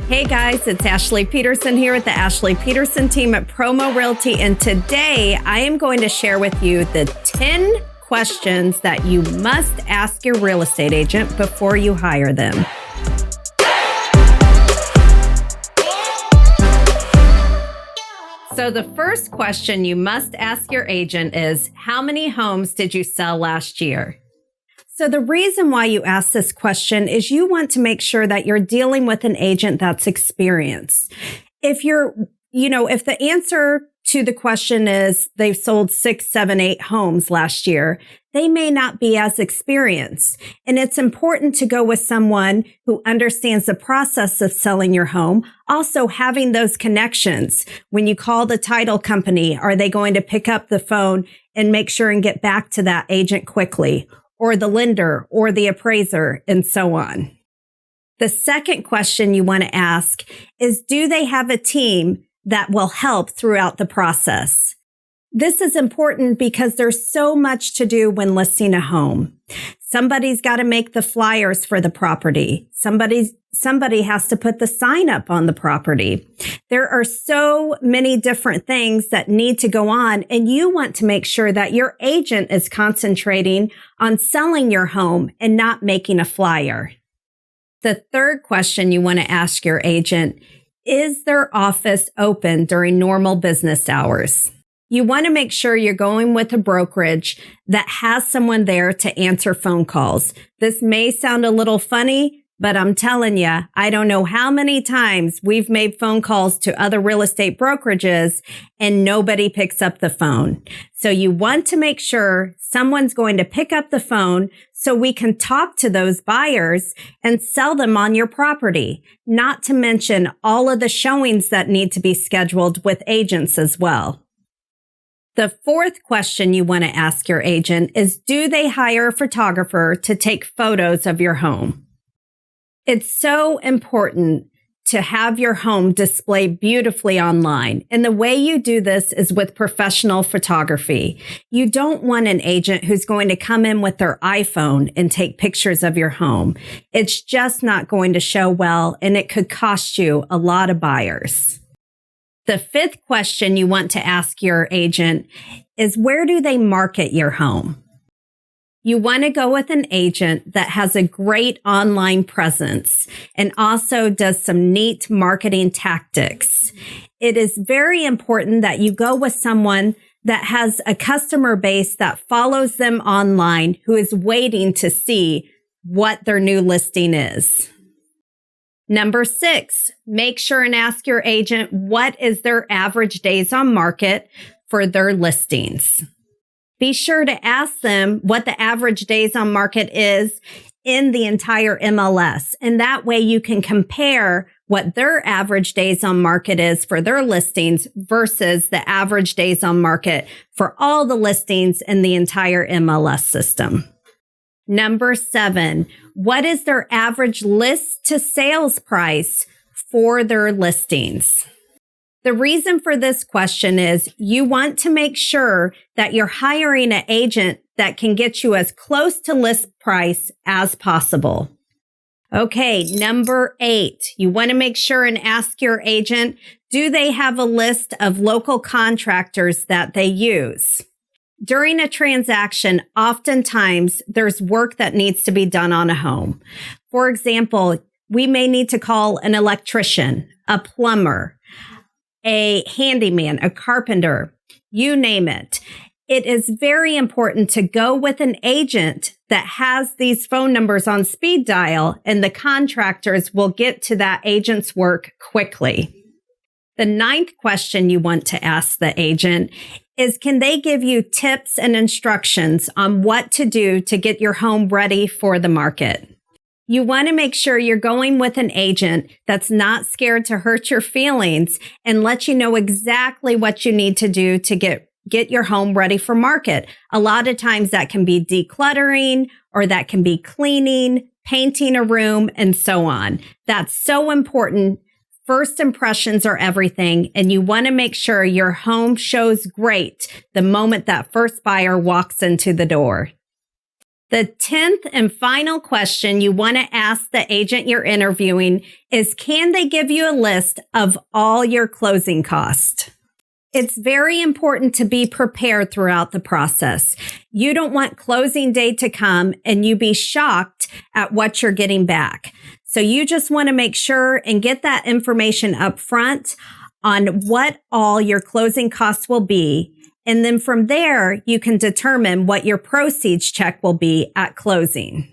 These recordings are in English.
Hey guys, it's Ashley Peterson here with the Ashley Peterson team at Promo Realty. And today I am going to share with you the 10 questions that you must ask your real estate agent before you hire them. So the first question you must ask your agent is, how many homes did you sell last year? So the reason why you ask this question is you want to make sure that you're dealing with an agent that's experienced. If the answer to the question is they've sold 6, 7, 8 homes last year, they may not be as experienced. And it's important to go with someone who understands the process of selling your home. Also having those connections. When you call the title company, are they going to pick up the phone and make sure and get back to that agent quickly? Or the lender, or the appraiser, and so on. The second question you want to ask is, do they have a team that will help throughout the process? This is important because there's so much to do when listing a home. Somebody's got to make the flyers for the property. Somebody has to put the sign up on the property. There are so many different things that need to go on, and you want to make sure that your agent is concentrating on selling your home and not making a flyer. The third question you want to ask your agent, is their office open during normal business hours? You want to make sure you're going with a brokerage that has someone there to answer phone calls. This may sound a little funny, but I'm telling you, I don't know how many times we've made phone calls to other real estate brokerages and nobody picks up the phone. So you want to make sure someone's going to pick up the phone so we can talk to those buyers and sell them on your property. Not to mention all of the showings that need to be scheduled with agents as well. The fourth question you want to ask your agent is, do they hire a photographer to take photos of your home? It's so important to have your home displayed beautifully online. And the way you do this is with professional photography. You don't want an agent who's going to come in with their iPhone and take pictures of your home. It's just not going to show well, and it could cost you a lot of buyers. The fifth question you want to ask your agent is, where do they market your home? You want to go with an agent that has a great online presence and also does some neat marketing tactics. It is very important that you go with someone that has a customer base that follows them online, who is waiting to see what their new listing is. Number 6, make sure and ask your agent, what is their average days on market for their listings? Be sure to ask them what the average days on market is in the entire MLS. And that way you can compare what their average days on market is for their listings versus the average days on market for all the listings in the entire MLS system. Number 7, what is their average list to sales price for their listings? The reason for this question is you want to make sure that you're hiring an agent that can get you as close to list price as possible. Okay, number 8, you want to make sure and ask your agent, do they have a list of local contractors that they use? During a transaction, oftentimes there's work that needs to be done on a home. For example, we may need to call an electrician, a plumber, a handyman, a carpenter, you name it. It is very important to go with an agent that has these phone numbers on speed dial, and the contractors will get to that agent's work quickly. The 9th question you want to ask the agent is, can they give you tips and instructions on what to do to get your home ready for the market? You want to make sure you're going with an agent that's not scared to hurt your feelings and let you know exactly what you need to do to get your home ready for market. A lot of times that can be decluttering, or that can be cleaning, painting a room, and so on. That's so important. First impressions are everything, and you want to make sure your home shows great the moment that first buyer walks into the door. The 10th and final question you want to ask the agent you're interviewing is, can they give you a list of all your closing costs? It's very important to be prepared throughout the process. You don't want closing day to come and you be shocked at what you're getting back. So you just want to make sure and get that information up front on what all your closing costs will be. And then from there, you can determine what your proceeds check will be at closing.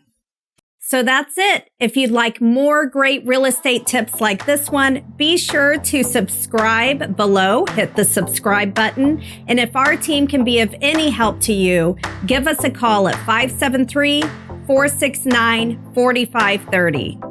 So that's it. If you'd like more great real estate tips like this one, be sure to subscribe below, hit the subscribe button. And if our team can be of any help to you, give us a call at 573-469-4530.